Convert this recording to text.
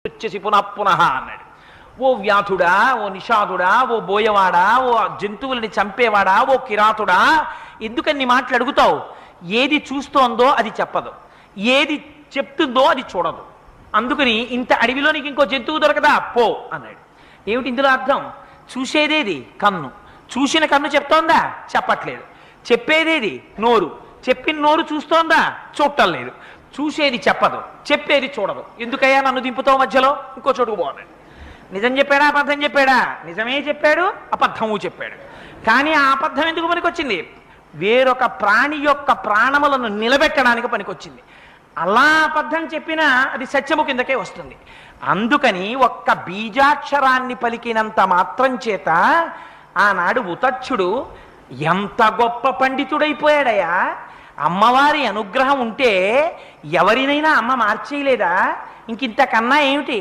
వచ్చేసి పునః పునః అన్నాడు. ఓ వ్యాధుడా, ఓ నిషాదుడా, ఓ బోయవాడా, ఓ జంతువులని చంపేవాడా, ఓ కిరాతుడా, ఎందుకని మాటలు అడుగుతావు? ఏది చూస్తోందో అది చెప్పదు, ఏది చెప్తుందో అది చూడదు. అందుకని ఇంత అడవిలో నీకు ఇంకో జంతువు దొరకదా, పో అన్నాడు. ఏమిటి ఇందులో అర్థం? చూసేదేది కన్ను, చూసిన కన్ను చెప్తోందా? చెప్పట్లేదు. చెప్పేదేది నోరు, చెప్పిన నోరు చూస్తోందా? చూడటం లేదు. చూసేది చెప్పదు, చెప్పేది చూడదు. ఎందుకయ్యా నన్ను దింపుతావు మధ్యలో? ఇంకో చోటుకు పోన్నాడు. నిజం చెప్పాడా అబద్ధం చెప్పాడా? నిజమే చెప్పాడు, అబద్ధము చెప్పాడు. కానీ ఆ అబద్ధం ఎందుకు పనికొచ్చింది? వేరొక ప్రాణి యొక్క ప్రాణములను నిలబెట్టడానికి పనికొచ్చింది. అలా అబద్ధం చెప్పినా అది సత్యము కిందకే వస్తుంది. అందుకని ఒక్క బీజాక్షరాన్ని పలికినంత మాత్రం చేత ఆనాడు ఉతచ్చుడు ఎంత గొప్ప పండితుడైపోయాడయా! అమ్మవారి అనుగ్రహం ఉంటే ఎవరినైనా అమ్మ మార్చేయలేదా? ఇంకింతకన్నా ఏమిటి?